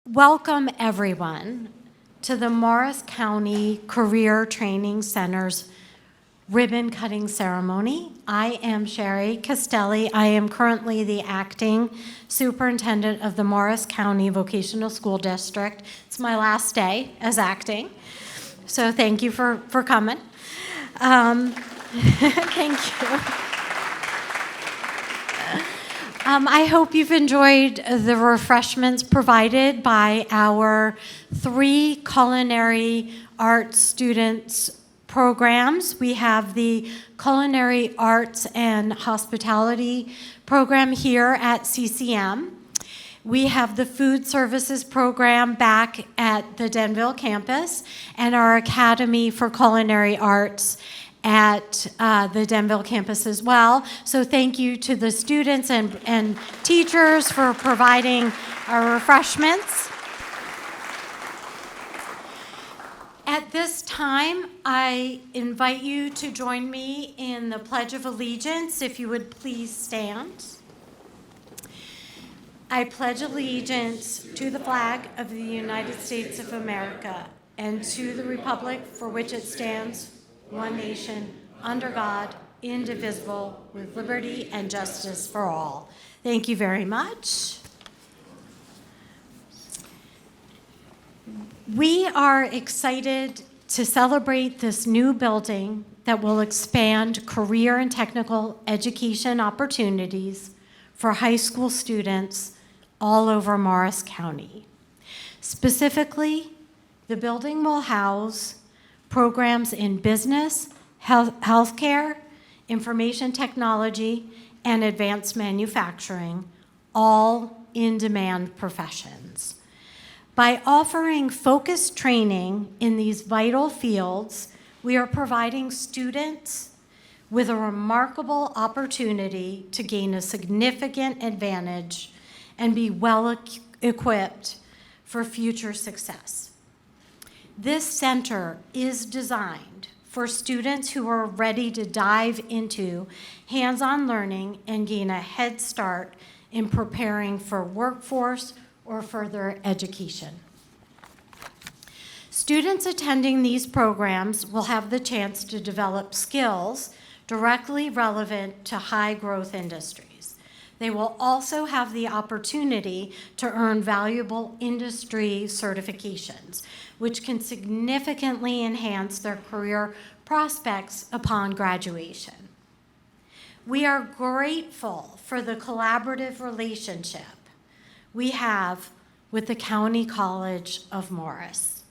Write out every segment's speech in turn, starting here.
Welcome, everyone, to the Morris County Career Training Center's ribbon cutting ceremony. I am Sherry Castelli. I am currently the acting superintendent of the Morris County Vocational School District. It's my last day as acting, so thank you for coming. Thank you. I hope you've enjoyed the refreshments provided by our 3 culinary arts students programs. We have the Culinary Arts and Hospitality program here at CCM. We have the Food Services program back at the Denville campus and our Academy for Culinary Arts at the Denville campus as well. So thank you to the students and teachers for providing our refreshments. At this time, I invite you to join me in the Pledge of Allegiance, if you would please stand. I pledge allegiance to the flag of the United States of America and to the republic for which it stands, one nation, under God, indivisible, with liberty and justice for all. Thank you very much. We are excited to celebrate this new building that will expand career and technical education opportunities for high school students all over Morris County. Specifically, the building will house programs in business, healthcare, information technology, and advanced manufacturing, all in-demand professions. By offering focused training in these vital fields, we are providing students with a remarkable opportunity to gain a significant advantage and be well equipped for future success. This center is designed for students who are ready to dive into hands-on learning and gain a head start in preparing for workforce or further education. Students attending these programs will have the chance to develop skills directly relevant to high-growth industries. They will also have the opportunity to earn valuable industry certifications, which can significantly enhance their career prospects upon graduation. We are grateful for the collaborative relationship we have with the County College of Morris,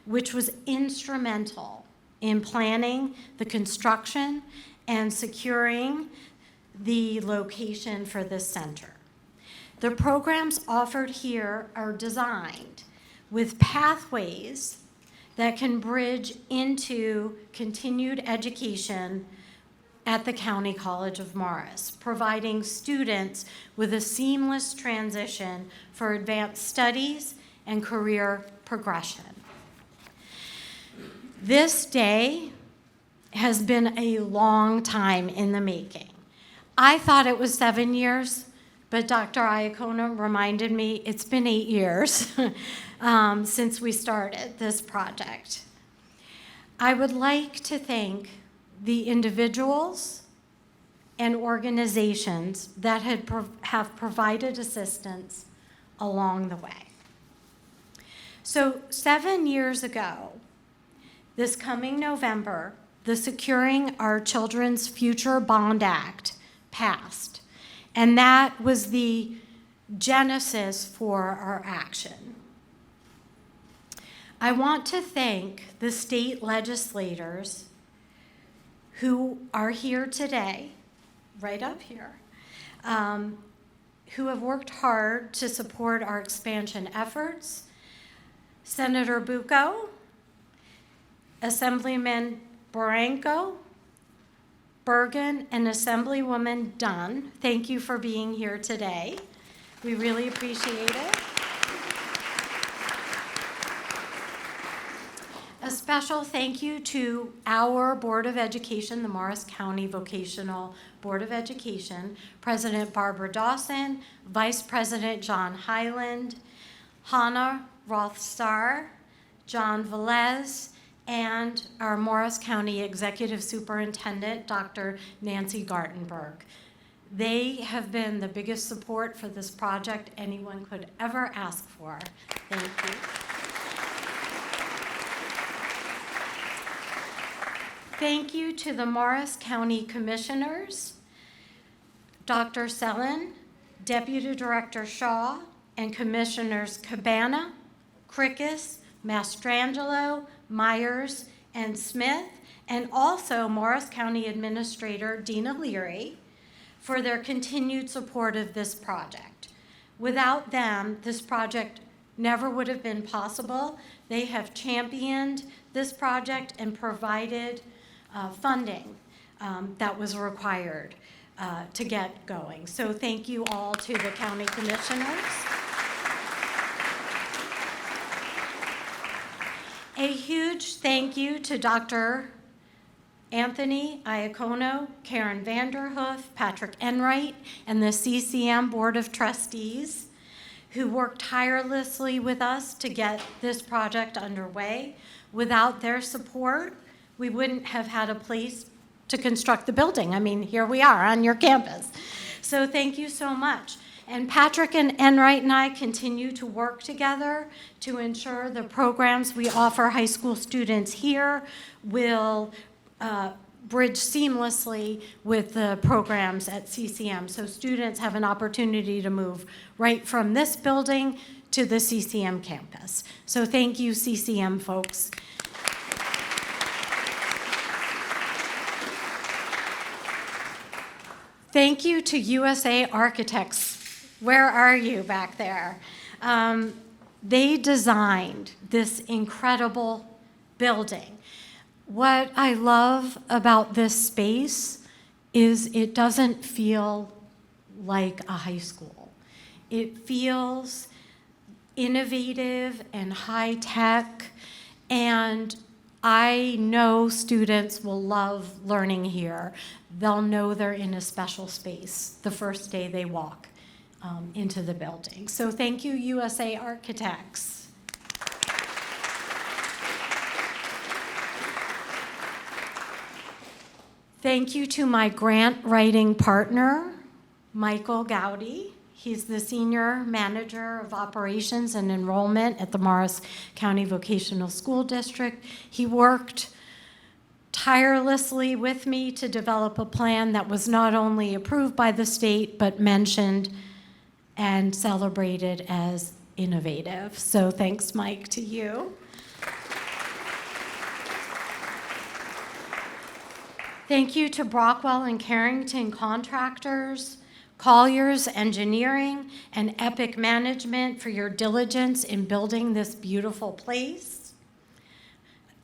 which was instrumental in planning the construction and securing the location for this center. The programs offered here are designed with pathways that can bridge into continued education at the County College of Morris, providing students with a seamless transition for advanced studies and career progression. This day has been a long time in the making. I thought it was 7 years, but Dr. Iacona reminded me it's been 8 years since we started this project. I would like to thank the individuals and organizations that have provided assistance along the way. So 7 years ago, this coming November, the Securing Our Children's Future Bond Act passed, and that was the genesis for our action. I want to thank the state legislators who are here today, right up here, who have worked hard to support our expansion efforts. Senator Bucco, Assemblyman Barranco, Bergen, and Assemblywoman Dunn, thank you for being here today. We really appreciate it. A special thank you to our Board of Education, the Morris County Vocational Board of Education, President Barbara Dawson, Vice President John Highland, Hannah Rothstar, John Velez, and our Morris County Executive Superintendent, Dr. Nancy Gartenberg. They have been the biggest support for this project anyone could ever ask for. Thank you. Thank you to the Morris County Commissioners, Dr. Sellen, Deputy Director Shaw, and Commissioners Cabana, Krikis, Mastrangelo, Myers, and Smith, and also Morris County Administrator Dina Leary, for their continued support of this project. Without them, this project never would have been possible. They have championed this project and provided funding that was required to get going. So thank you all to the county commissioners. A huge thank you to Dr. Anthony Iacono, Karen Vanderhoof, Patrick Enright, and the CCM Board of Trustees, who worked tirelessly with us to get this project underway. Without their support, we wouldn't have had a place to construct the building. I mean, here we are on your campus. So thank you so much. And Patrick and Enright and I continue to work together to ensure the programs we offer high school students here will bridge seamlessly with the programs at CCM. So students have an opportunity to move right from this building to the CCM campus. So thank you, CCM folks. Thank you to USA Architects. Where are you back there? They designed this incredible building. What I love about this space is it doesn't feel like a high school. It feels innovative and high tech, and I know students will love learning here. They'll know they're in a special space the first day they walk into the building. So thank you, USA Architects. Thank you to my grant writing partner, Michael Gowdy. He's the Senior Manager of Operations and Enrollment at the Morris County Vocational School District. He worked tirelessly with me to develop a plan that was not only approved by the state, but mentioned and celebrated as innovative. So thanks, Mike, to you. Thank you to Brockwell and Carrington Contractors, Colliers Engineering, and Epic Management for your diligence in building this beautiful place.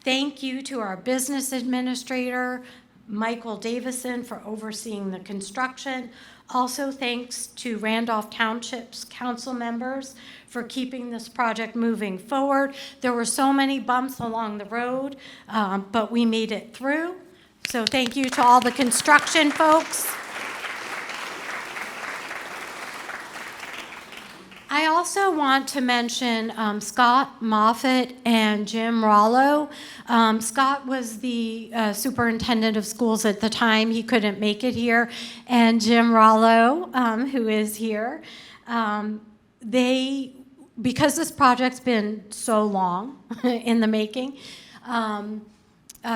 Thank you to our business administrator, Michael Davison, for overseeing the construction. Also, thanks to Randolph Township's council members for keeping this project moving forward. There were so many bumps along the road, but we made it through. So thank you to all the construction folks. I also want to mention Scott Moffitt and Jim Rollo. Scott was the superintendent of schools at the time. He couldn't make it here. And Jim Rollo, who is here, because this project's been so long in the making,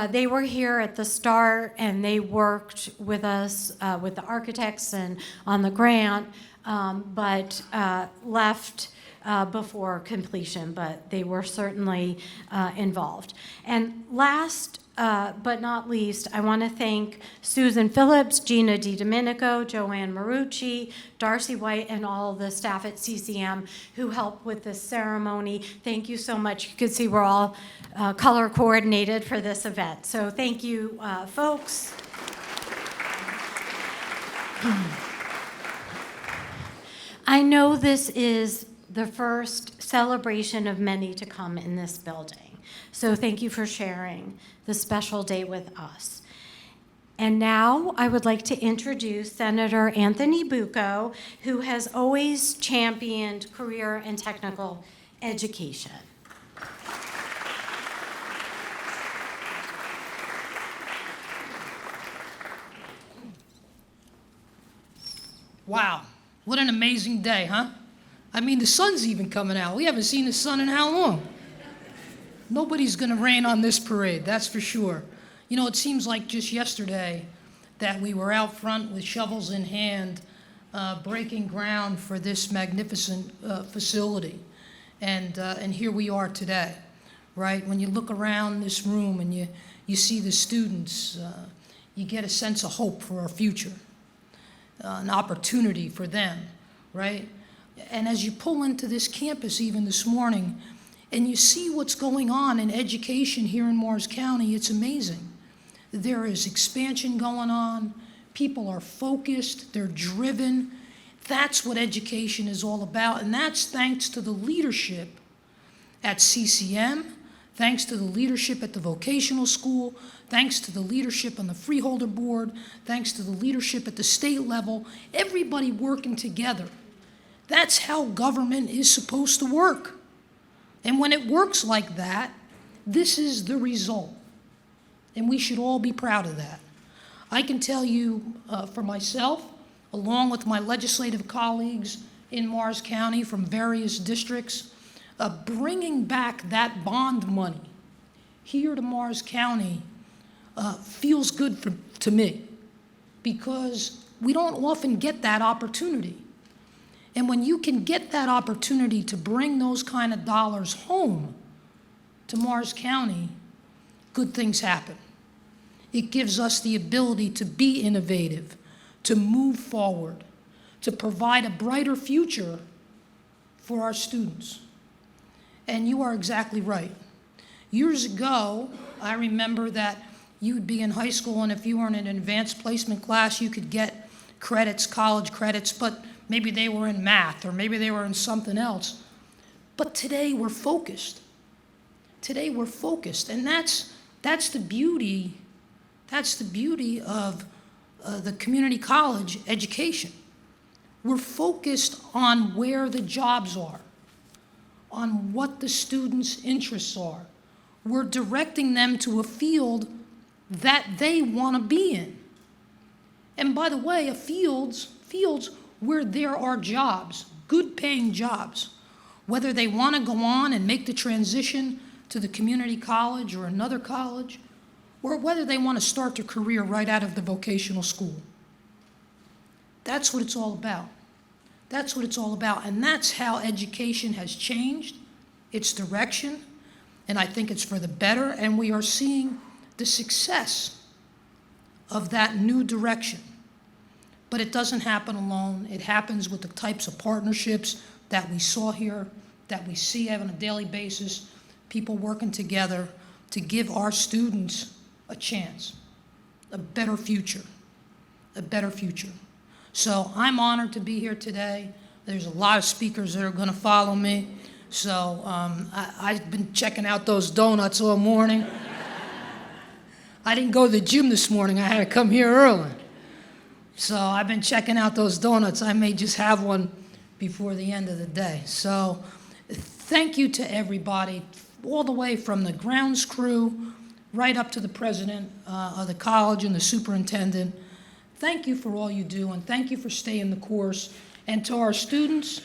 they were here at the start, and they worked with us, with the architects and on the grant, but left before completion, but they were certainly involved. And last but not least, I want to thank Susan Phillips, Gina DiDomenico, Joanne Marucci, Darcy White, and all the staff at CCM who helped with this ceremony. Thank you so much. You can see we're all color coordinated for this event. So thank you, folks. I know this is the first celebration of many to come in this building. So thank you for sharing this special day with us. And now I would like to introduce Senator Anthony Bucco, who has always championed career and technical education. Wow, what an amazing day, huh? I mean, the sun's even coming out. We haven't seen the sun in how long? Nobody's gonna rain on this parade, that's for sure. You know, it seems like just yesterday that we were out front with shovels in hand, breaking ground for this magnificent facility. And here we are today, right? When you look around this room and you see the students, you get a sense of hope for our future. An opportunity for them, right? And as you pull into this campus even this morning, and you see what's going on in education here in Morris County, it's amazing. There is expansion going on, people are focused, they're driven. That's what education is all about, and that's thanks to the leadership at CCM, thanks to the leadership at the vocational school, thanks to the leadership on the freeholder board, thanks to the leadership at the state level, everybody working together. That's how government is supposed to work. And when it works like that, this is the result. And we should all be proud of that. I can tell you for myself, along with my legislative colleagues in Morris County from various districts, bringing back that bond money here to Morris County feels good to me, because we don't often get that opportunity. And when you can get that opportunity to bring those kind of dollars home to Morris County, good things happen. It gives us the ability to be innovative, to move forward, to provide a brighter future for our students. And you are exactly right. Years ago, I remember that you'd be in high school, and if you were in an advanced placement class, you could get credits, college credits, but maybe they were in math, or maybe they were in something else. But today we're focused. Today we're focused, and that's the beauty. That's the beauty of the community college education. We're focused on where the jobs are, on what the students' interests are. We're directing them to a field that they want to be in. And by the way, fields where there are jobs, good paying jobs, whether they want to go on and make the transition to the community college or another college, or whether they want to start their career right out of the vocational school. That's what it's all about. That's what it's all about. And that's how education has changed its direction. And I think it's for the better. And we are seeing the success of that new direction. But it doesn't happen alone. It happens with the types of partnerships that we saw here, that we see on a daily basis, people working together to give our students a chance, a better future, a better future. So I'm honored to be here today. There's a lot of speakers that are going to follow me. So I've been checking out those donuts all morning. I didn't go to the gym this morning. I had to come here early. So I've been checking out those donuts. I may just have one before the end of the day. So thank you to everybody, all the way from the grounds crew right up to the president of the college and the superintendent. Thank you for all you do, and thank you for staying the course. And to our students,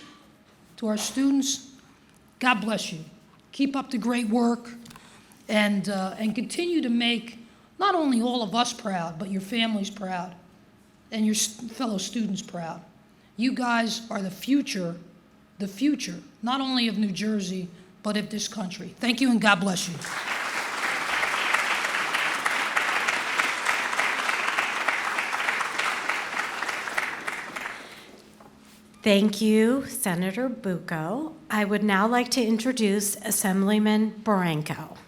God bless you. Keep up the great work, and continue to make not only all of us proud, but your families proud, and your fellow students proud. You guys are the future, not only of New Jersey, but of this country. Thank you, and God bless you. Thank you, Senator Bucco. I would now like to introduce Assemblyman Barranco.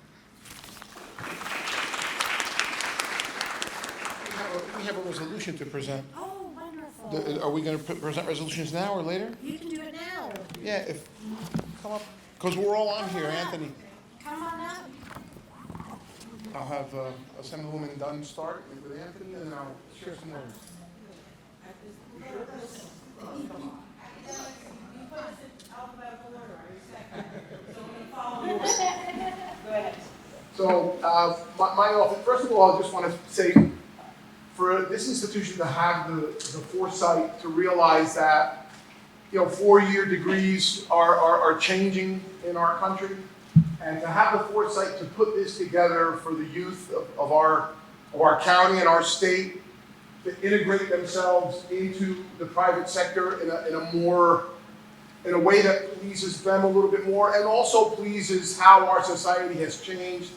We have a resolution to present. Oh, wonderful. Are we going to present resolutions now or later? You can do it now. Yeah, come up, because we're all on here, Anthony. Come on up. I'll have Assemblywoman Dunn start with Anthony, and then I'll share some words. So, my office, first of all, I just want to say, for this institution to have the foresight to realize that, you know, 4-year degrees are changing in our country, and to have the foresight to put this together for the youth of our county and our state, to integrate themselves into the private sector in a way that pleases them a little bit more, and also pleases how our society has changed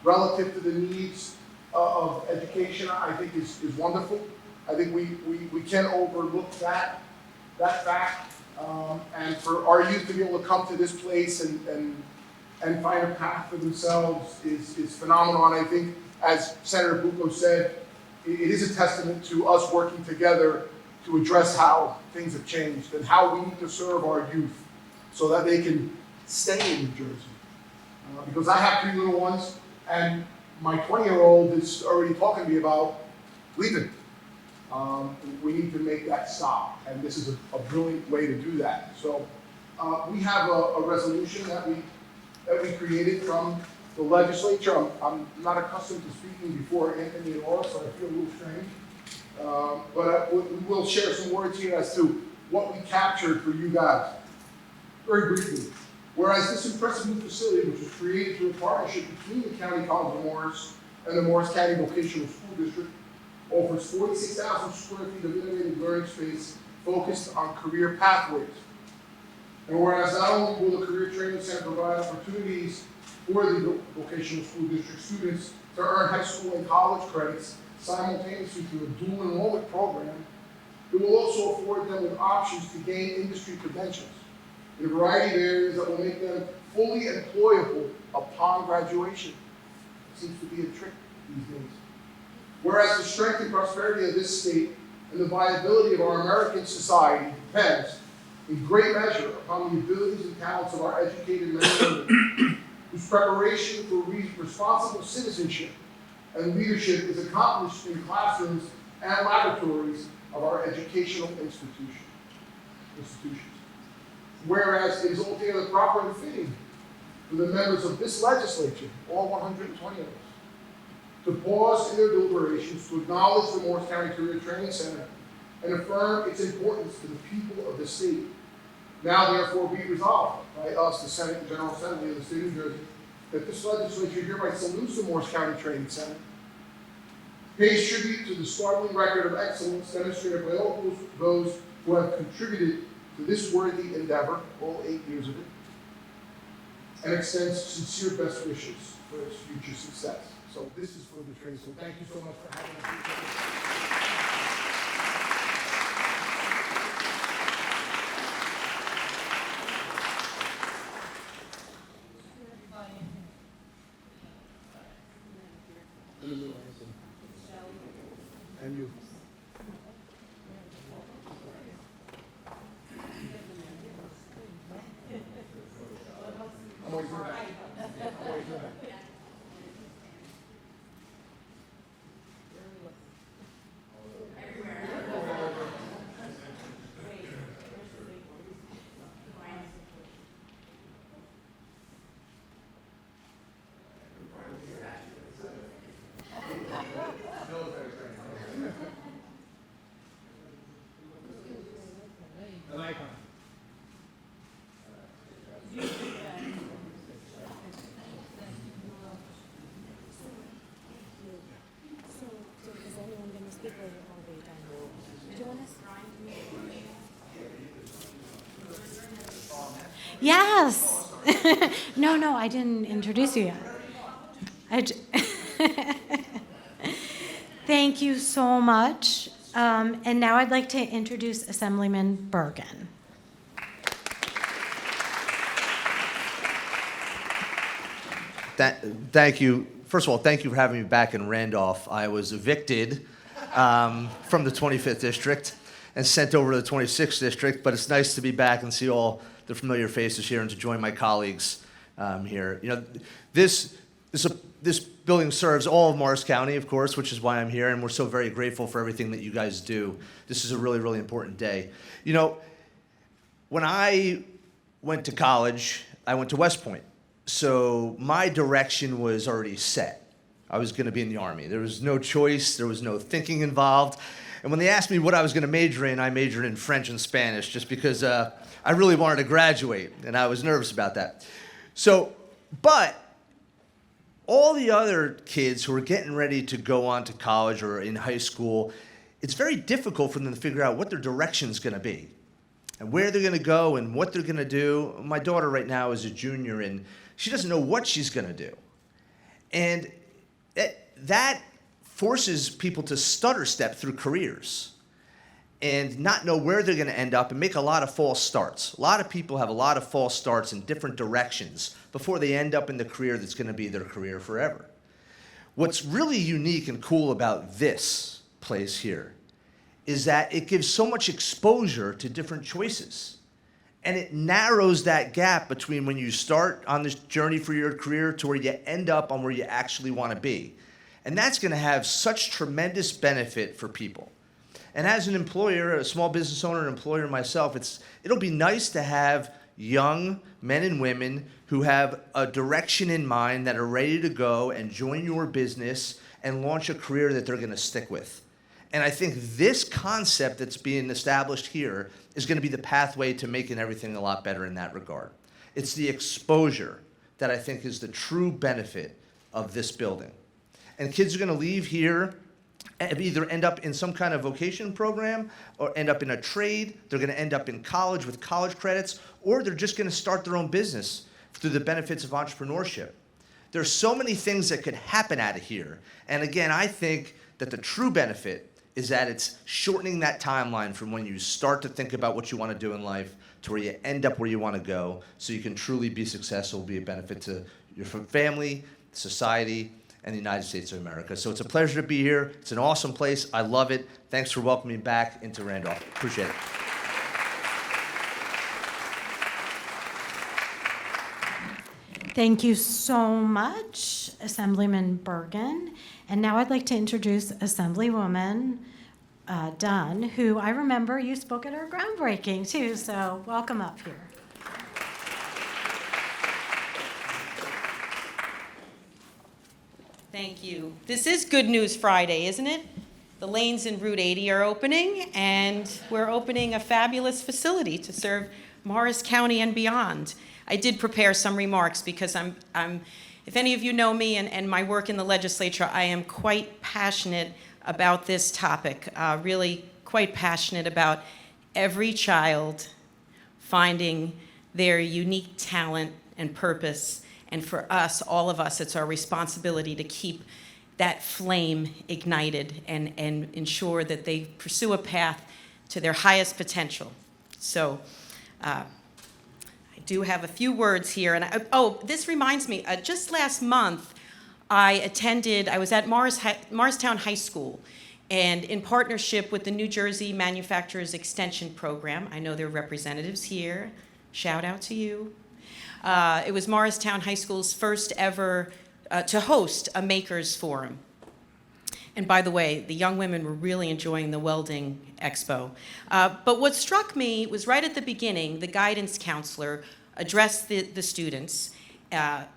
relative to the needs of education, I think is wonderful. I think we can't overlook that fact, and for our youth to be able to come to this place and find a path for themselves is phenomenal. And I think, as Senator Bucco said, it is a testament to us working together to address how things have changed and how we need to serve our youth so that they can stay in New Jersey. Because I have 3 little ones, and my 20-year-old is already talking to me about leaving. We need to make that stop, and this is a brilliant way to do that. So we have a resolution that we created from the legislature. I'm not accustomed to speaking before Anthony and Laura, so I feel a little strange. But we will share some words here as to what we captured for you guys. Very briefly, whereas this impressive new facility, which was created through a partnership between the County College of Morris and the Morris County Vocational School District, offers 46,000 square feet of innovative learning space focused on career pathways. And whereas not only will the Career Training Center provide opportunities for the vocational school district students to earn high school and college credits simultaneously through a dual enrollment program, it will also afford them with options to gain industry credentials in a variety of areas that will make them fully employable upon graduation. It seems to be a trick these days. Whereas the strength and prosperity of this state and the viability of our American society depends in great measure upon the abilities and talents of our educated men and women, whose preparation for responsible citizenship and leadership is accomplished in classrooms and laboratories of our educational institutions. Whereas it is altogether proper and fitting for the members of this legislature, all 120 of us, to pause in their deliberations to acknowledge the Morris County Career Training Center and affirm its importance to the people of the state. Now therefore be resolved by us, the Senate and General Assembly of the State of New Jersey, that this legislature hereby salutes the Morris County Training Center, pays tribute to the startling record of excellence demonstrated by all those who have contributed to this worthy endeavor, all 8 years of it, and extends sincere best wishes for its future success. So this is for the training. So thank you so much for having us. And you. I'm always doing that. I'm always doing that. An icon. So is anyone going to speak or are we done? Do you want us? Yes. No, I didn't introduce you yet. Thank you so much. And now I'd like to introduce Assemblyman Bergen. Thank you. First of all, thank you for having me back in Randolph. I was evicted from the 25th District and sent over to the 26th District, but it's nice to be back and see all the familiar faces here and to join my colleagues here. You know, this building serves all of Morris County, of course, which is why I'm here, and we're so very grateful for everything that you guys do. This is a really, really important day. You know, when I went to college, I went to West Point. So my direction was already set. I was going to be in the Army. There was no choice. There was no thinking involved. And when they asked me what I was going to major in, I majored in French and Spanish just because I really wanted to graduate, and I was nervous about that. But all the other kids who are getting ready to go on to college or in high school, it's very difficult for them to figure out what their direction's going to be and where they're going to go and what they're going to do. My daughter right now is a junior, and she doesn't know what she's going to do. And that forces people to stutter step through careers and not know where they're going to end up and make a lot of false starts. A lot of people have a lot of false starts in different directions before they end up in the career that's going to be their career forever. What's really unique and cool about this place here is that it gives so much exposure to different choices. And it narrows that gap between when you start on this journey for your career to where you end up on where you actually want to be. And that's going to have such tremendous benefit for people. And as an employer, a small business owner and employer myself, it'll be nice to have young men and women who have a direction in mind that are ready to go and join your business and launch a career that they're going to stick with. And I think this concept that's being established here is going to be the pathway to making everything a lot better in that regard. It's the exposure that I think is the true benefit of this building. And kids are going to leave here and either end up in some kind of vocation program or end up in a trade. They're going to end up in college with college credits, or they're just going to start their own business through the benefits of entrepreneurship. There's so many things that could happen out of here. And again, I think that the true benefit is that it's shortening that timeline from when you start to think about what you want to do in life to where you end up where you want to go, so you can truly be successful, be a benefit to your family, society, and the United States of America. So it's a pleasure to be here. It's an awesome place. I love it. Thanks for welcoming me back into Randolph. Appreciate it. Thank you so much, Assemblyman Bergen. And now I'd like to introduce Assemblywoman Dunn, who I remember you spoke at our groundbreaking too, so welcome up here. Thank you. This is Good News Friday, isn't it? The lanes in Route 80 are opening, and we're opening a fabulous facility to serve Morris County and beyond. I did prepare some remarks because if any of you know me and my work in the legislature, I am quite passionate about this topic, really quite passionate about every child finding their unique talent and purpose. And for us, all of us, it's our responsibility to keep that flame ignited and ensure that they pursue a path to their highest potential. So I do have a few words here. And this reminds me, just last month, I was at Morristown High School, and in partnership with the New Jersey Manufacturers Extension Program, I know there are representatives here, shout out to you. It was Morristown High School's first ever to host a Makers Forum. And by the way, the young women were really enjoying the welding expo. But what struck me was right at the beginning, the guidance counselor addressed the students, kind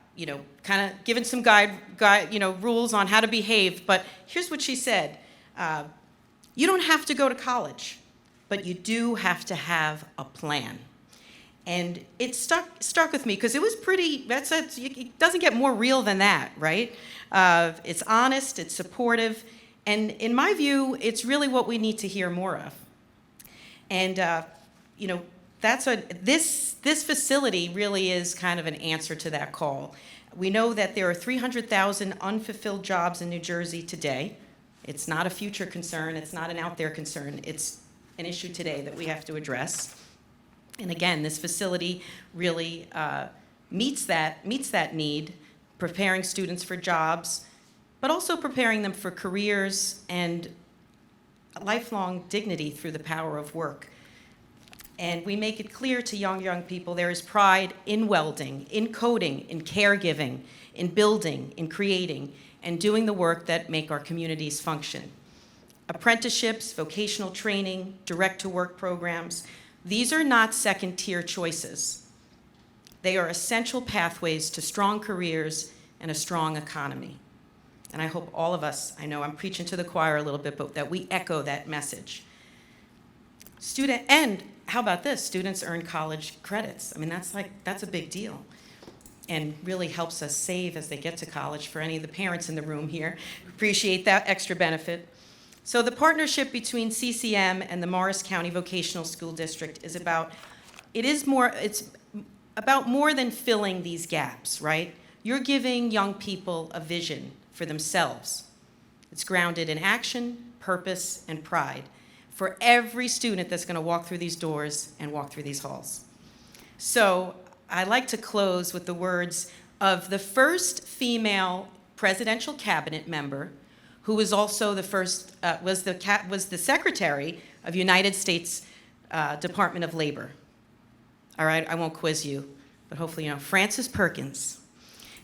of giving some rules on how to behave. But here's what she said. You don't have to go to college, but you do have to have a plan. And it stuck with me because it was it doesn't get more real than that, right? It's honest, it's supportive, and in my view, it's really what we need to hear more of. And this facility really is kind of an answer to that call. We know that there are 300,000 unfulfilled jobs in New Jersey today. It's not a future concern, it's not an out there concern, it's an issue today that we have to address. And again, this facility really meets that need, preparing students for jobs, but also preparing them for careers and lifelong dignity through the power of work. And we make it clear to young people there is pride in welding, in coding, in caregiving, in building, in creating, and doing the work that make our communities function. Apprenticeships, vocational training, direct-to-work programs, these are not second-tier choices. They are essential pathways to strong careers and a strong economy. And I hope all of us, I know I'm preaching to the choir a little bit, but that we echo that message. And how about this? Students earn college credits. I mean, that's a big deal, and really helps us save as they get to college. For any of the parents in the room here, appreciate that extra benefit. So the partnership between CCM and the Morris County Vocational School District is about more than filling these gaps, right? You're giving young people a vision for themselves. It's grounded in action, purpose, and pride for every student that's going to walk through these doors and walk through these halls. So I'd like to close with the words of the first female presidential cabinet member, who was also the first was the Secretary of United States Department of Labor. All right, I won't quiz you, but hopefully you know. Frances Perkins.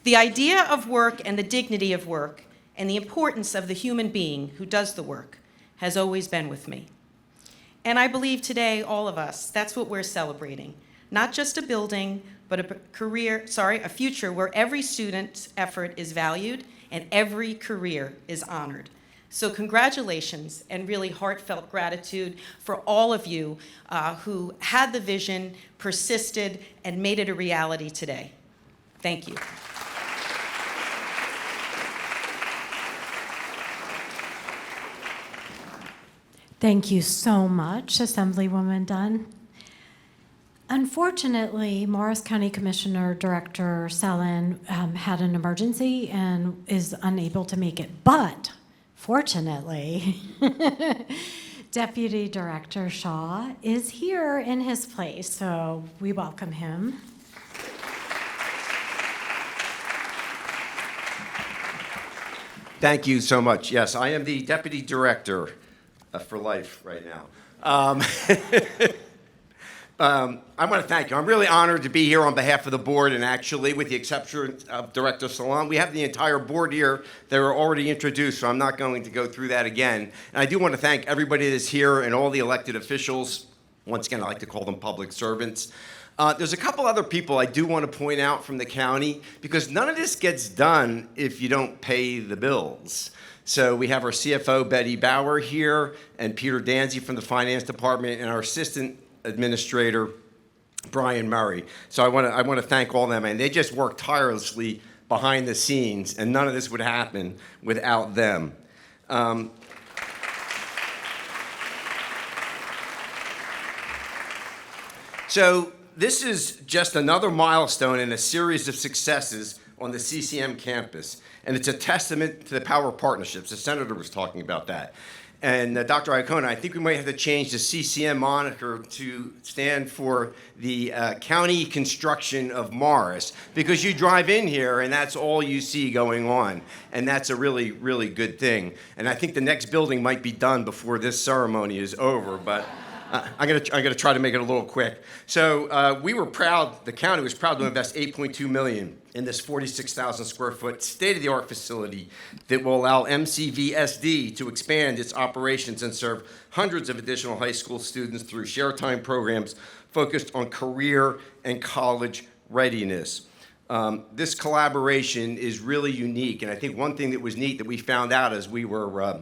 The idea of work and the dignity of work and the importance of the human being who does the work has always been with me. And I believe today, all of us, that's what we're celebrating. Not just a building, but a future where every student's effort is valued and every career is honored. So congratulations and really heartfelt gratitude for all of you who had the vision, persisted, and made it a reality today. Thank you. Thank you so much, Assemblywoman Dunn. Unfortunately, Morris County Commissioner Director Sellen had an emergency and is unable to make it. But fortunately, Deputy Director Shaw is here in his place, so we welcome him. Thank you so much. Yes, I am the Deputy Director for life right now. I want to thank you. I'm really honored to be here on behalf of the board, and actually, with the exception of Director Salon, we have the entire board here. They were already introduced, so I'm not going to go through that again. And I do want to thank everybody that's here and all the elected officials. Once again, I like to call them public servants. There's a couple other people I do want to point out from the county, because none of this gets done if you don't pay the bills. So we have our CFO, Betty Bauer, here, and Peter Danzy from the Finance Department, and our Assistant Administrator, Brian Murray. So I want to thank all them, and they just work tirelessly behind the scenes, and none of this would happen without them. So this is just another milestone in a series of successes on the CCM campus, and it's a testament to the power of partnerships. The senator was talking about that. And Dr. Iacona, I think we might have to change the CCM moniker to stand for the County Construction of Morris, because you drive in here and that's all you see going on. And that's a really, really good thing. And I think the next building might be done before this ceremony is over, but I'm gonna try to make it a little quick. So we were proud, the county was proud to invest $8.2 million in this 46,000 square foot state-of-the-art facility that will allow MCVSD to expand its operations and serve hundreds of additional high school students through share time programs focused on career and college readiness. This collaboration is really unique, and I think one thing that was neat that we found out as we were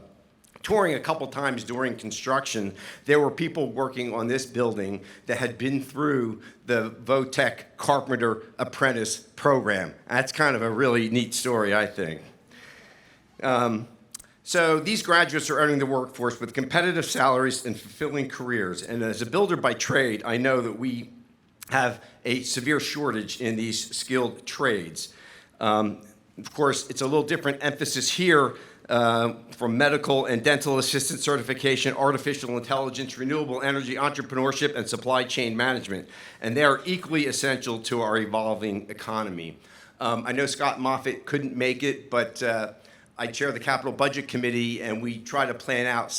touring a couple times during construction, there were people working on this building that had been through the Votech Carpenter Apprentice program. That's kind of a really neat story, I think. So these graduates are entering the workforce with competitive salaries and fulfilling careers. And as a builder by trade, I know that we have a severe shortage in these skilled trades. Of course, it's a little different emphasis here from medical and dental assistant certification, artificial intelligence, renewable energy, entrepreneurship, and supply chain management. And they are equally essential to our evolving economy. I know Scott Moffitt couldn't make it, but I chair the Capital Budget Committee, and we try to plan out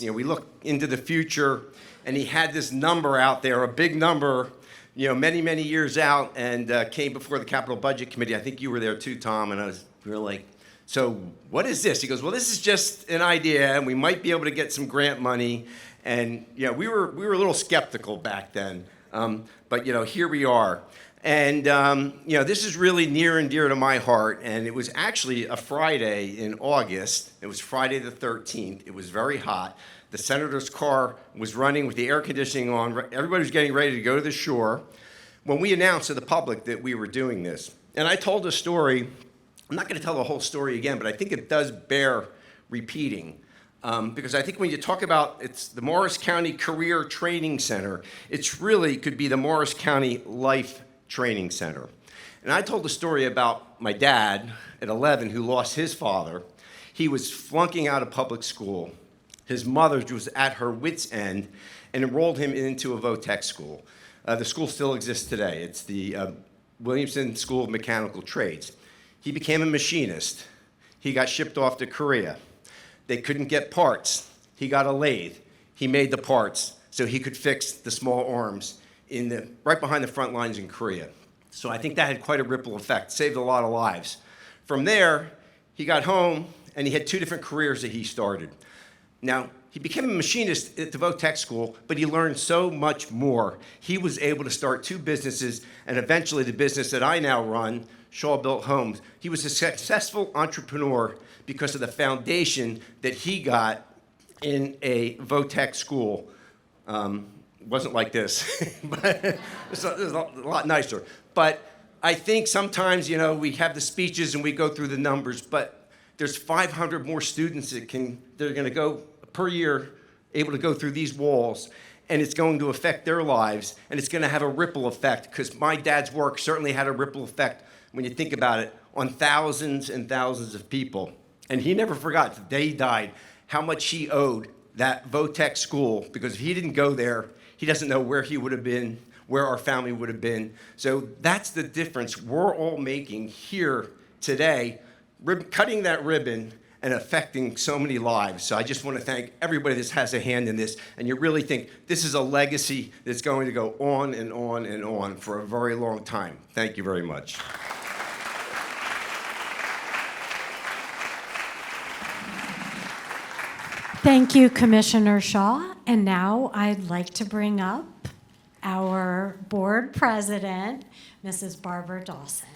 we look into the future, and he had this number out there, a big number, many, many years out, and came before the Capital Budget Committee. I think you were there too, Tom, and we were like, so what is this? He goes, well, this is just an idea, and we might be able to get some grant money. And we were a little skeptical back then, but here we are. And, this is really near and dear to my heart. And it was actually a Friday in August. It was Friday the 13th. It was very hot. The senator's car was running with the air conditioning on. Everybody was getting ready to go to the shore when we announced to the public that we were doing this. And I told a story. I'm not going to tell the whole story again, but I think it does bear repeating. Because I think when you talk about it's the Morris County Career Training Center, it's really could be the Morris County Life Training Center. And I told a story about my dad at 11 who lost his father. He was flunking out of public school. His mother was at her wit's end and enrolled him into a Votech school. The school still exists today. It's the Williamson School of Mechanical Trades. He became a machinist. He got shipped off to Korea. They couldn't get parts. He got a lathe. He made the parts so he could fix the small arms right behind the front lines in Korea. So I think that had quite a ripple effect, saved a lot of lives. From there, he got home and he had 2 different careers that he started. Now, he became a machinist at the Votech school, but he learned so much more. He was able to start 2 businesses, and eventually the business that I now run, Shaw Built Homes. He was a successful entrepreneur because of the foundation that he got in a Votech school. Wasn't like this, but it was a lot nicer. But I think sometimes, we have the speeches and we go through the numbers, but there's 500 more students that are going to go per year, able to go through these walls, and it's going to affect their lives, and it's going to have a ripple effect, because my dad's work certainly had a ripple effect, when you think about it, on thousands and thousands of people. And he never forgot, the day he died, how much he owed that Votech school, because if he didn't go there, he doesn't know where he would have been, where our family would have been. So that's the difference we're all making here today, cutting that ribbon and affecting so many lives. So I just want to thank everybody that has a hand in this. And you really think this is a legacy that's going to go on and on and on for a very long time. Thank you very much. Thank you, Commissioner Shaw. And now I'd like to bring up our board president, Mrs. Barbara Dawson.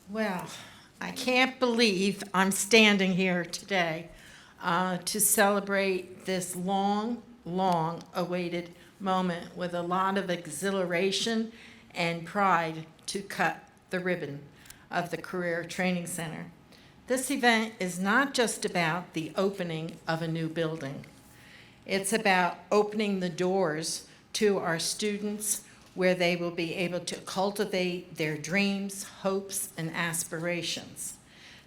Well, I can't believe I'm standing here today to celebrate this long, long-awaited moment with a lot of exhilaration and pride to cut the ribbon of the Career Training Center. This event is not just about the opening of a new building. It's about opening the doors to our students where they will be able to cultivate their dreams, hopes, and aspirations.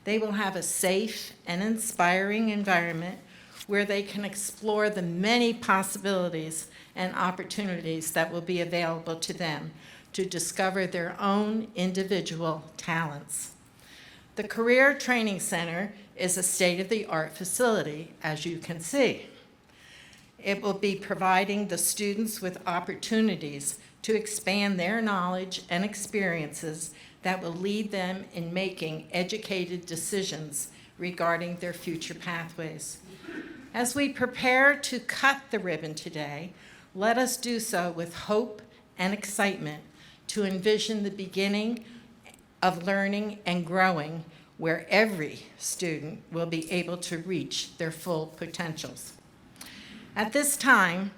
They will have a safe and inspiring environment where they can explore the many possibilities and opportunities that will be available to them to discover their own individual talents. The Career Training Center is a state-of-the-art facility, as you can see. It will be providing the students with opportunities to expand their knowledge and experiences that will lead them in making educated decisions regarding their future pathways. As we prepare to cut the ribbon today, let us do so with hope and excitement to envision the beginning of learning and growing where every student will be able to reach their full potentials. At this time,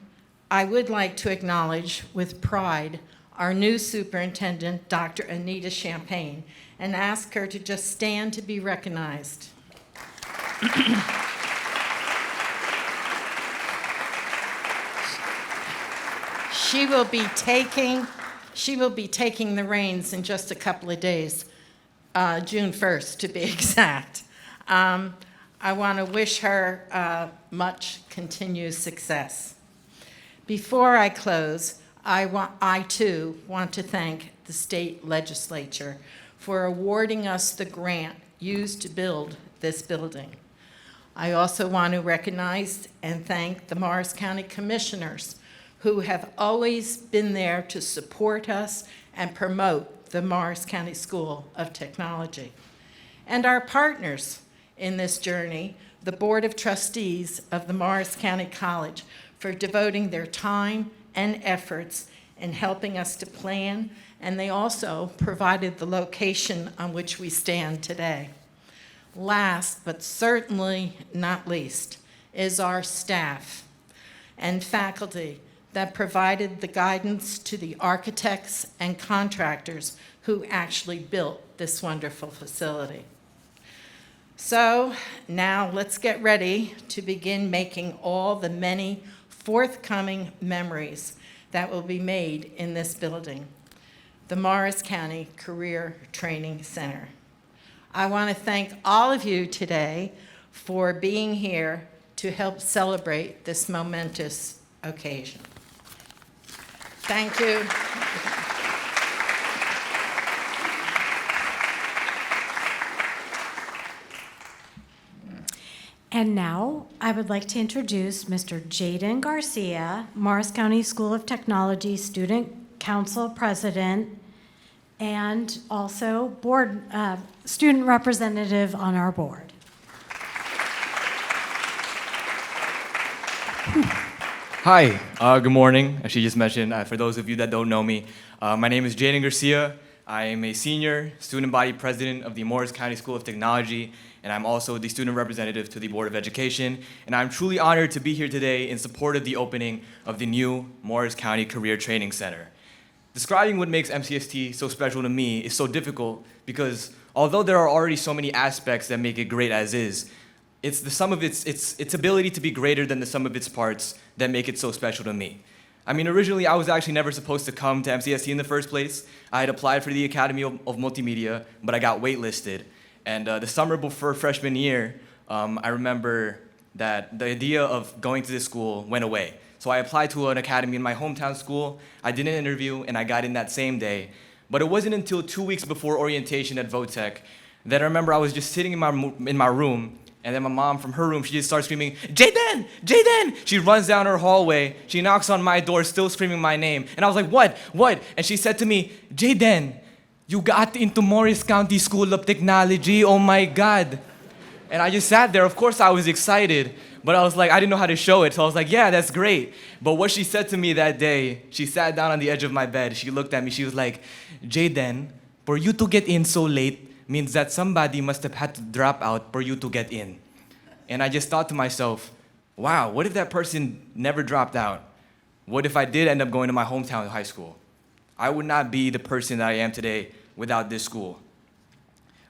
I would like to acknowledge with pride our new superintendent, Dr. Anita Champagne, and ask her to just stand to be recognized. She will be taking the reins in just a couple of days, June 1st to be exact. I want to wish her much continued success. Before I close, I too want to thank the state legislature for awarding us the grant used to build this building. I also want to recognize and thank the Morris County Commissioners who have always been there to support us and promote the Morris County School of Technology. And our partners in this journey, the Board of Trustees of the Morris County College, for devoting their time and efforts in helping us to plan, and they also provided the location on which we stand today. Last, but certainly not least, is our staff and faculty that provided the guidance to the architects and contractors who actually built this wonderful facility. So now let's get ready to begin making all the many forthcoming memories that will be made in this building, the Morris County Career Training Center. I want to thank all of you today for being here to help celebrate this momentous occasion. Thank you. And now, I would like to introduce Mr. Jaden Garcia, Morris County School of Technology Student Council President, and also student representative on our board. Hi, good morning. As she just mentioned, for those of you that don't know me, my name is Jaden Garcia. I am a senior student body president of the Morris County School of Technology, and I'm also the student representative to the Board of Education. And I'm truly honored to be here today in support of the opening of the new Morris County Career Training Center. Describing what makes MCST so special to me is so difficult because although there are already so many aspects that make it great as is, it's the sum of its ability to be greater than the sum of its parts that make it so special to me. I mean, originally I was actually never supposed to come to MCST in the first place. I had applied for the Academy of Multimedia, but I got waitlisted. And the summer before freshman year, I remember that the idea of going to this school went away. So I applied to an academy in my hometown school. I did an interview, and I got in that same day. But it wasn't until 2 weeks before orientation at Votech that I remember I was just sitting in my room, and then my mom from her room, she just starts screaming, "Jaden! Jaden!" She runs down her hallway. She knocks on my door, still screaming my name. And I was like, "What? What?" And she said to me, "Jaden, you got into Morris County School of Technology. Oh my God." And I just sat there. Of course, I was excited, but I was like, I didn't know how to show it. So I was like, "Yeah, that's great." But what she said to me that day, she sat down on the edge of my bed. She looked at me. She was like, "Jaden, for you to get in so late means that somebody must have had to drop out for you to get in." And I just thought to myself, wow, what if that person never dropped out? What if I did end up going to my hometown high school? I would not be the person that I am today without this school.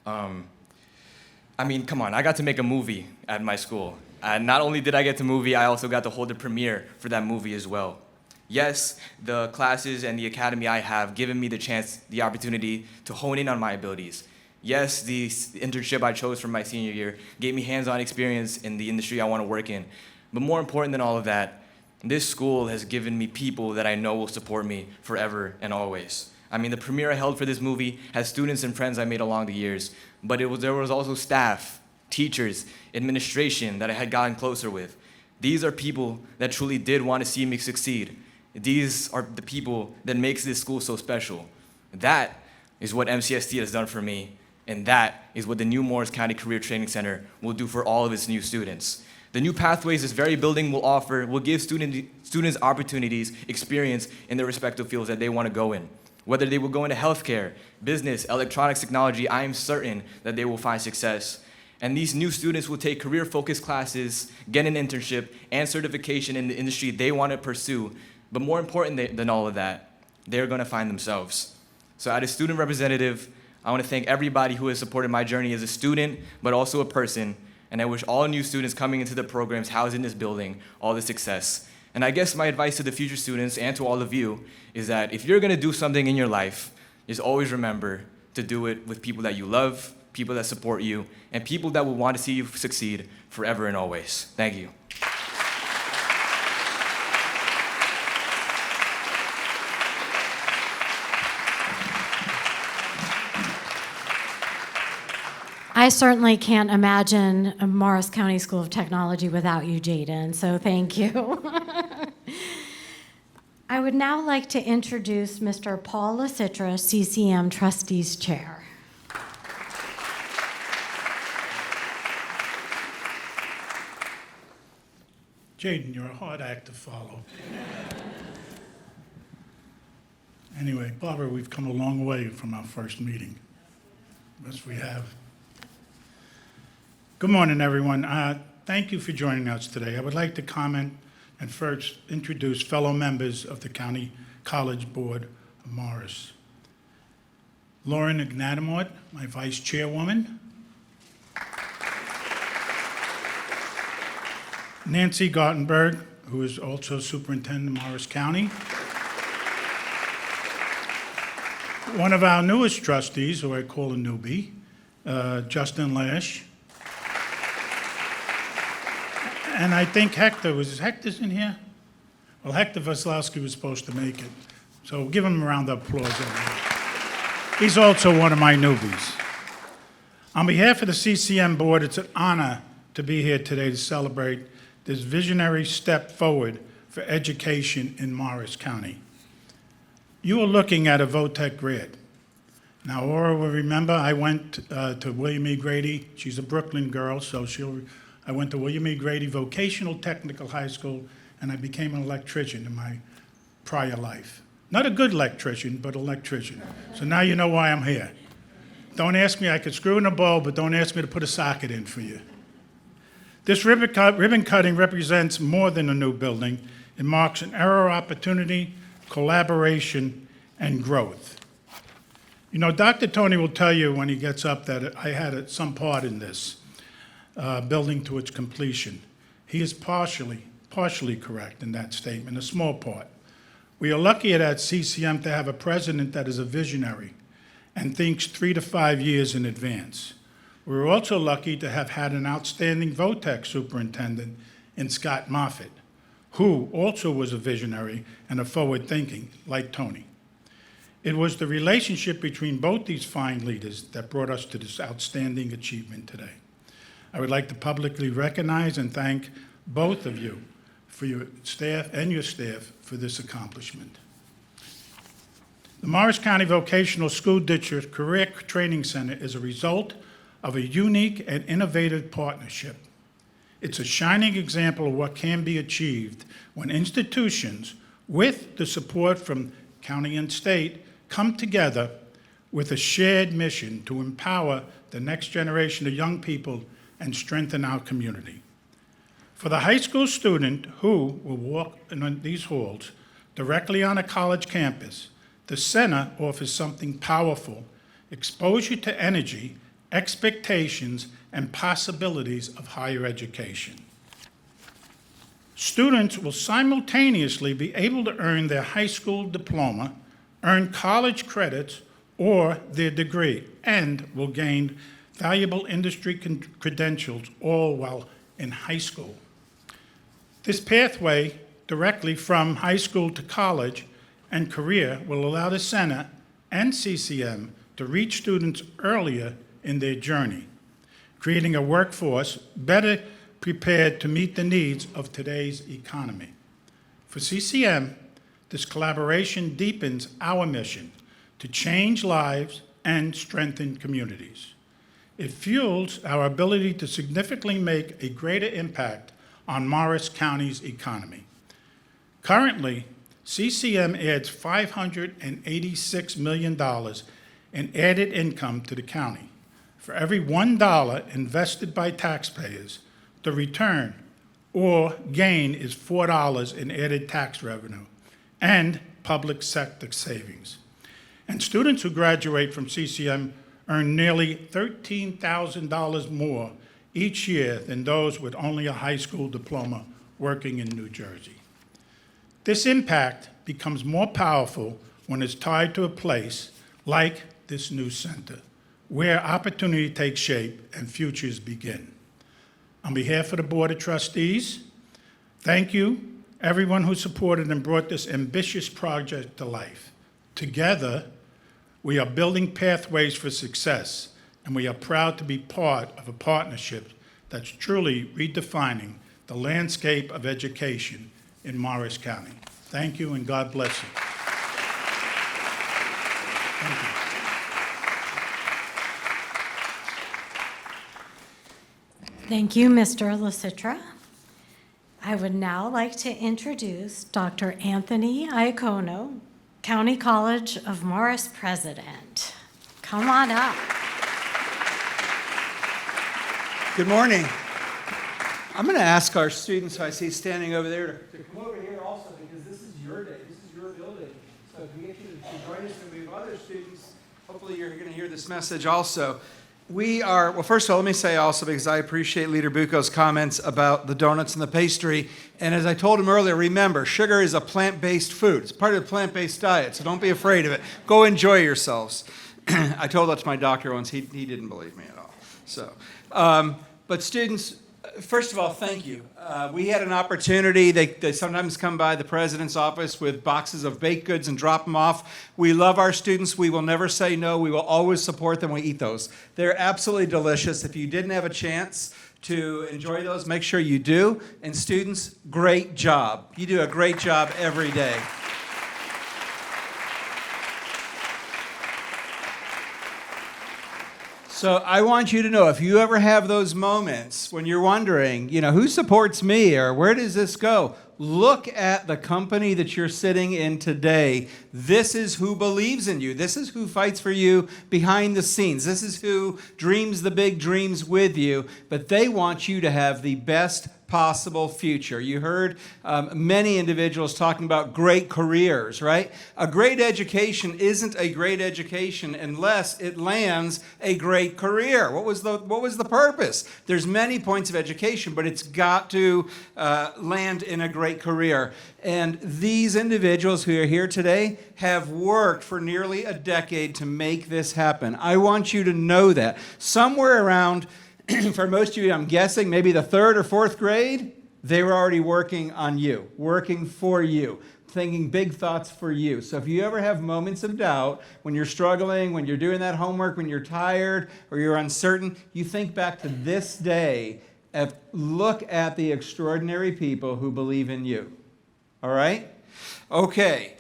I mean, come on, I got to make a movie at my school. And not only did I get to movie, I also got to hold the premiere for that movie as well. Yes, the classes and the academy I have given me the chance, the opportunity to hone in on my abilities. Yes, the internship I chose for my senior year gave me hands-on experience in the industry I want to work in. But more important than all of that, this school has given me people that I know will support me forever and always. I mean, the premiere I held for this movie has students and friends I made along the years, but there was also staff, teachers, administration that I had gotten closer with. These are people that truly did want to see me succeed. These are the people that makes this school so special. That is what MCST has done for me, and that is what the new Morris County Career Training Center will do for all of its new students. The new pathways this very building will offer will give students opportunities, experience in their respective fields that they want to go in. Whether they will go into healthcare, business, electronics technology, I am certain that they will find success. And these new students will take career-focused classes, get an internship, and certification in the industry they want to pursue. But more important than all of that, they're going to find themselves. So as a student representative, I want to thank everybody who has supported my journey as a student, but also a person. And I wish all new students coming into the programs housed in this building all the success. And I guess my advice to the future students and to all of you is that if you're going to do something in your life, just always remember to do it with people that you love, people that support you, and people that will want to see you succeed forever and always. Thank you. I certainly can't imagine a Morris County School of Technology without you, Jaden, so thank you. I would now like to introduce Mr. Paul LaCitra, CCM Trustees Chair. Jaden, you're a hard act to follow. Anyway, Barbara, we've come a long way from our first meeting. Yes, we have. Good morning, everyone. Thank you for joining us today. I would like to comment and first introduce fellow members of the County College Board of Morris. Lauren Ignatimoit, my vice chairwoman. Nancy Gartenberg, who is also superintendent of Morris County. One of our newest trustees, who I call a newbie, Justin Lash. And I think Hector, Hector's in here? Well, Hector Vaslowski was supposed to make it. So give him a round of applause. He's also one of my newbies. On behalf of the CCM board, it's an honor to be here today to celebrate this visionary step forward for education in Morris County. You are looking at a VOTEC grad. Now, Aura will remember I went to William E. Grady. She's a Brooklyn girl, so I went to William E. Grady Vocational Technical High School, and I became an electrician in my prior life. Not a good electrician, but electrician. So now you know why I'm here. Don't ask me, I could screw in a bulb, but don't ask me to put a socket in for you. This ribbon cutting represents more than a new building. It marks an era of opportunity, collaboration, and growth. You know, Dr. Tony will tell you when he gets up that I had some part in this building to its completion. He is partially correct in that statement, a small part. We are lucky at CCM to have a president that is a visionary and thinks 3 to 5 years in advance. We're also lucky to have had an outstanding VOTEC superintendent in Scott Moffitt, who also was a visionary and a forward-thinking, like Tony. It was the relationship between both these fine leaders that brought us to this outstanding achievement today. I would like to publicly recognize and thank both of you for your staff for this accomplishment. The Morris County Vocational School District Career Training Center is a result of a unique and innovative partnership. It's a shining example of what can be achieved when institutions, with the support from county and state, come together with a shared mission to empower the next generation of young people and strengthen our community. For the high school student who will walk in these halls directly on a college campus, the center offers something powerful: exposure to energy, expectations, and possibilities of higher education. Students will simultaneously be able to earn their high school diploma, earn college credits, or their degree, and will gain valuable industry credentials, all while in high school. This pathway directly from high school to college and career will allow the center and CCM to reach students earlier in their journey, creating a workforce better prepared to meet the needs of today's economy. For CCM, this collaboration deepens our mission to change lives and strengthen communities. It fuels our ability to significantly make a greater impact on Morris County's economy. Currently, CCM adds $586 million in added income to the county. For every $1 invested by taxpayers, the return or gain is $4 in added tax revenue and public sector savings. And students who graduate from CCM earn nearly $13,000 more each year than those with only a high school diploma working in New Jersey. This impact becomes more powerful when it's tied to a place like this new center, where opportunity takes shape and futures begin. On behalf of the Board of Trustees, thank you, everyone who supported and brought this ambitious project to life. Together, we are building pathways for success, and we are proud to be part of a partnership that's truly redefining the landscape of education in Morris County. Thank you, and God bless you. Thank you. Thank you, Mr. LaCitra. I would now like to introduce Dr. Anthony Iacono, County College of Morris President. Come on up. Good morning. I'm going to ask our students who I see standing over there to come over here also, because this is your day. This is your building. So if we get you to join us and we have other students, hopefully you're going to hear this message also. Well, first of all, let me say also, because I appreciate Leader Bucco's comments about the donuts and the pastry. And as I told him earlier, remember, sugar is a plant-based food. It's part of the plant-based diet, so don't be afraid of it. Go enjoy yourselves. I told that to my doctor once. He didn't believe me at all. So, but students, first of all, thank you. We had an opportunity. They sometimes come by the president's office with boxes of baked goods and drop them off. We love our students. We will never say no. We will always support them. We eat those. They're absolutely delicious. If you didn't have a chance to enjoy those, make sure you do. And students, great job. You do a great job every day. So I want you to know, if you ever have those moments when you're wondering, who supports me or where does this go? Look at the company that you're sitting in today. This is who believes in you. This is who fights for you behind the scenes. This is who dreams the big dreams with you, but they want you to have the best possible future. You heard many individuals talking about great careers, right? A great education isn't a great education unless it lands a great career. What was the purpose? There's many points of education, but it's got to land in a great career. And these individuals who are here today have worked for nearly a decade to make this happen. I want you to know that. Somewhere around, for most of you, I'm guessing, maybe the 3rd or 4th grade, they were already working on you, working for you, thinking big thoughts for you. So if you ever have moments of doubt, when you're struggling, when you're doing that homework, when you're tired or you're uncertain, you think back to this day and look at the extraordinary people who believe in you. All right? Okay.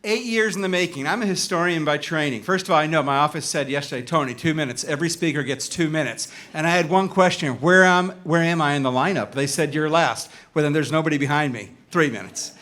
8 years in the making. I'm a historian by training. First of all, I know my office said yesterday, Tony, 2 minutes. Every speaker gets 2 minutes. And I had one question, where am I in the lineup? They said, you're last. Well, then there's nobody behind me. 3 minutes.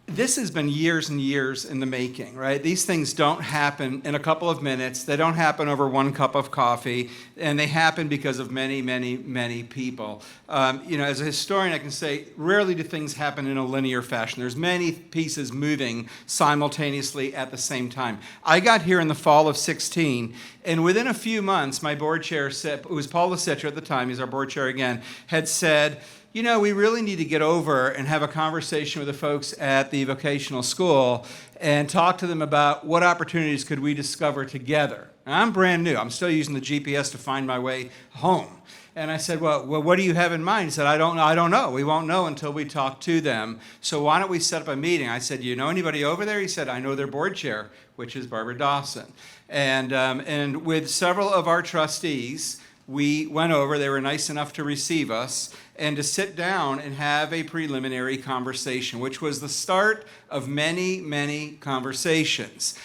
This has been years and years in the making, right? These things don't happen in a couple of minutes. They don't happen over 1 cup of coffee, and they happen because of many, many, many people. As a historian, I can say rarely do things happen in a linear fashion. There's many pieces moving simultaneously at the same time. I got here in the fall of 16, and within a few months, my board chair said, it was Paul Lasitra at the time, he's our board chair again, had said, we really need to get over and have a conversation with the folks at the vocational school and talk to them about what opportunities could we discover together. And I'm brand new. I'm still using the GPS to find my way home. And I said, well, what do you have in mind? He said, I don't know. We won't know until we talk to them. So why don't we set up a meeting? I said, do you know anybody over there? He said, I know their board chair, which is Barbara Dawson. And with several of our trustees, we went over, they were nice enough to receive us, and to sit down and have a preliminary conversation, which was the start of many, many conversations.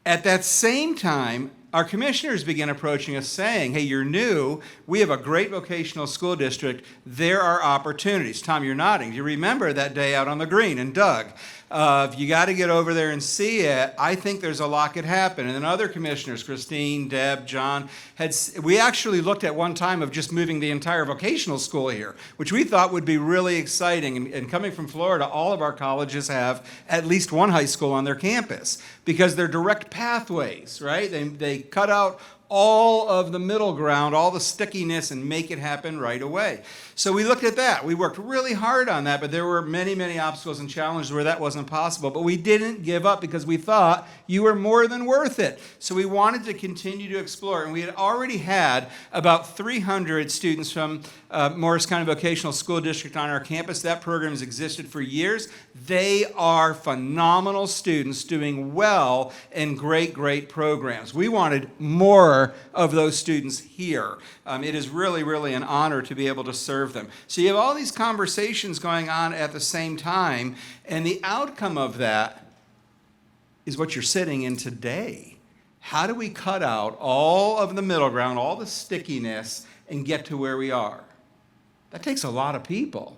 At that same time, our commissioners began approaching us saying, hey, you're new, we have a great vocational school district, there are opportunities. Tom, you're nodding. Do you remember that day out on the green? And Doug, you got to get over there and see it. I think there's a lot could happen. And then other commissioners, Christine, Deb, John, we actually looked at one time of just moving the entire vocational school here, which we thought would be really exciting. And coming from Florida, all of our colleges have at least one high school on their campus because they're direct pathways, right? They cut out all of the middle ground, all the stickiness, and make it happen right away. So we looked at that. We worked really hard on that, but there were many, many obstacles and challenges where that wasn't possible. But we didn't give up because we thought you were more than worth it. So we wanted to continue to explore, and we had already had about 300 students from Morris County Vocational School District on our campus. That program has existed for years. They are phenomenal students doing well in great, great programs. We wanted more of those students here. It is really, really an honor to be able to serve them. So you have all these conversations going on at the same time, and the outcome of that is what you're sitting in today. How do we cut out all of the middle ground, all the stickiness, and get to where we are? That takes a lot of people.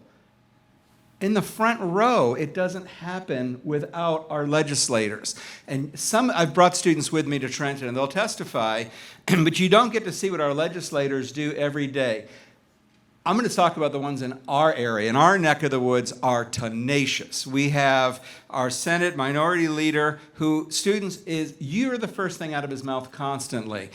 In the front row, it doesn't happen without our legislators. And I've brought students with me to Trenton, and they'll testify, but you don't get to see what our legislators do every day. I'm going to talk about the ones in our area. In our neck of the woods are tenacious. We have our Senate Minority Leader who, you're the first thing out of his mouth constantly.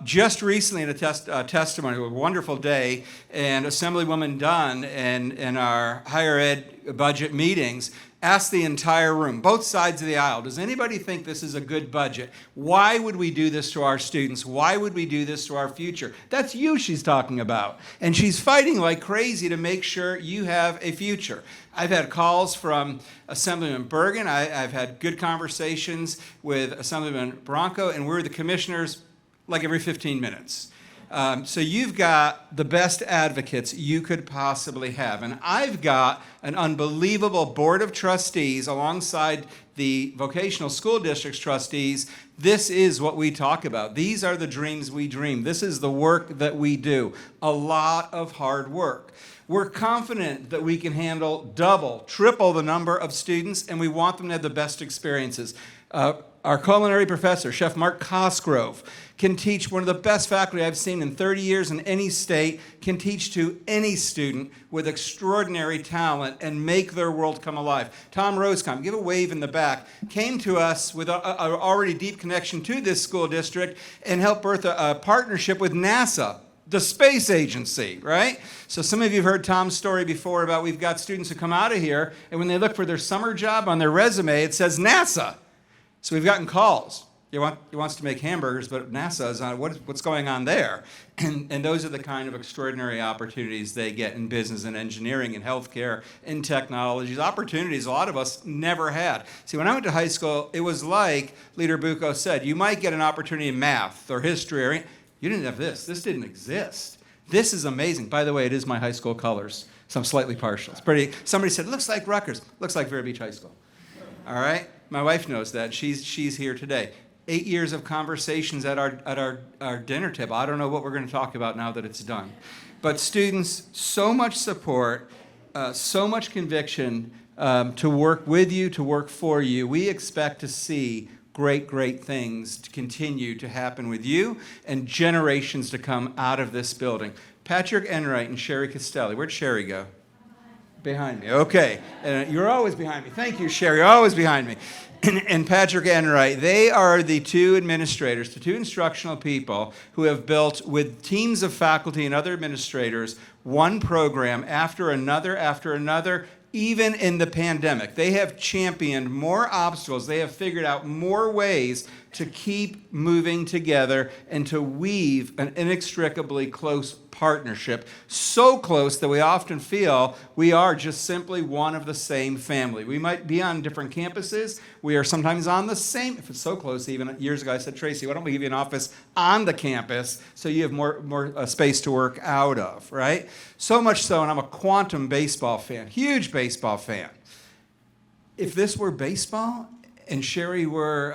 Just recently in a testimony, a wonderful day, and Assemblywoman Dunn in our higher ed budget meetings asked the entire room, both sides of the aisle, does anybody think this is a good budget? Why would we do this to our students? Why would we do this to our future? That's you she's talking about. And she's fighting like crazy to make sure you have a future. I've had calls from Assemblyman Bergen. I've had good conversations with Assemblyman Bronco, and we're the commissioners like every 15 minutes. So you've got the best advocates you could possibly have. And I've got an unbelievable board of trustees alongside the vocational school district's trustees. This is what we talk about. These are the dreams we dream. This is the work that we do. A lot of hard work. We're confident that we can handle double, triple the number of students, and we want them to have the best experiences. Our culinary professor, Chef Mark Cosgrove, can teach one of the best faculty I've seen in 30 years in any state, can teach to any student with extraordinary talent and make their world come alive. Tom Rosecom, give a wave in the back, came to us with an already deep connection to this school district and helped birth a partnership with NASA, the space agency, right? So some of you have heard Tom's story before about we've got students who come out of here, and when they look for their summer job on their resume, it says NASA. So we've gotten calls. He wants to make hamburgers, but NASA is on what's going on there. And those are the kind of extraordinary opportunities they get in business and engineering and healthcare and technologies, opportunities a lot of us never had. See, when I went to high school, it was like Leader Bucco said, you might get an opportunity in math or history, or you didn't have this. This didn't exist. This is amazing. By the way, it is my high school colors, so I'm slightly partial. It's pretty. Somebody said, it looks like Rutgers. Looks like Vero Beach High School. All right? My wife knows that. She's here today. 8 years of conversations at our dinner table. I don't know what we're going to talk about now that it's done. But students, so much support, so much conviction to work with you, to work for you. We expect to see great, great things to continue to happen with you and generations to come out of this building. Patrick Enright and Sherry Castelli. Where'd Sherry go? Behind me. Okay. You're always behind me. Thank you, Sherry. You're always behind me. And Patrick Enright, they are the two administrators, the two instructional people who have built with teams of faculty and other administrators one program after another, even in the pandemic. They have championed more obstacles. They have figured out more ways to keep moving together and to weave an inextricably close partnership, so close that we often feel we are just simply one of the same family. We might be on different campuses. We are sometimes on the same, if it's so close, even years ago I said, Tracy, why don't we give you an office on the campus so you have more space to work out of, right? So much so, and I'm a quantum baseball fan, huge baseball fan. If this were baseball and Sherry were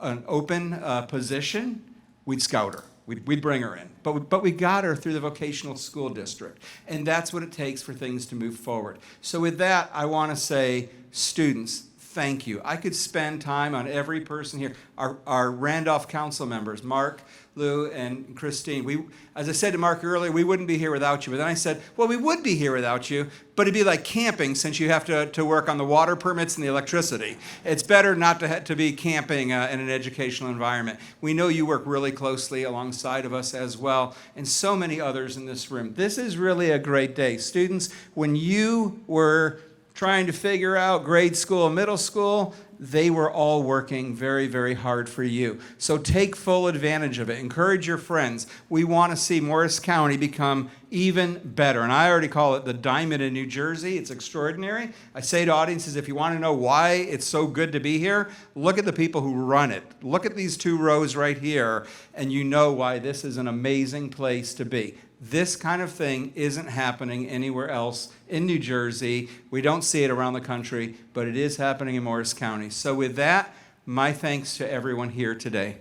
an open position, we'd scout her. We'd bring her in. But we got her through the vocational school district. And that's what it takes for things to move forward. So with that, I want to say, students, thank you. I could spend time on every person here. Our Randolph council members, Mark, Lou, and Christine. As I said to Mark earlier, we wouldn't be here without you. But then I said, well, we would be here without you, but it'd be like camping since you have to work on the water permits and the electricity. It's better not to be camping in an educational environment. We know you work really closely alongside of us as well, and so many others in this room. This is really a great day. Students, when you were trying to figure out grade school, middle school, they were all working very, very hard for you. So take full advantage of it. Encourage your friends. We want to see Morris County become even better. And I already call it the diamond in New Jersey. It's extraordinary. I say to audiences, if you want to know why it's so good to be here, look at the people who run it. Look at these two rows right here, and you know why this is an amazing place to be. This kind of thing isn't happening anywhere else in New Jersey. We don't see it around the country, but it is happening in Morris County. So with that, my thanks to everyone here today.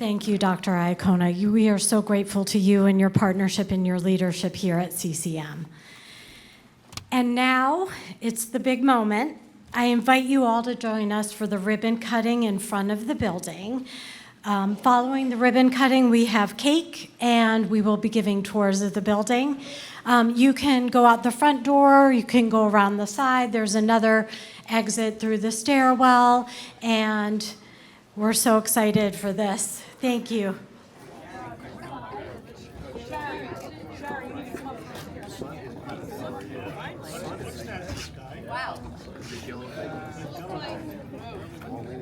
Thank you, Dr. Iacona. We are so grateful to you and your partnership and your leadership here at CCM. And now it's the big moment. I invite you all to join us for the ribbon cutting in front of the building. Following the ribbon cutting, we have cake, and we will be giving tours of the building. You can go out the front door, you can go around the side. There's another exit through the stairwell, and we're so excited for this. Thank you.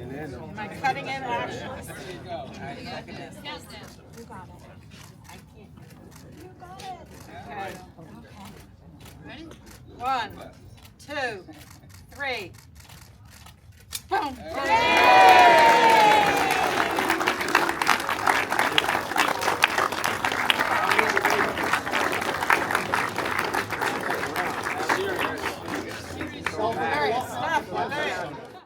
Am I cutting it actually? Okay. Ready? 1, 2, 3. Boom. All right, stop.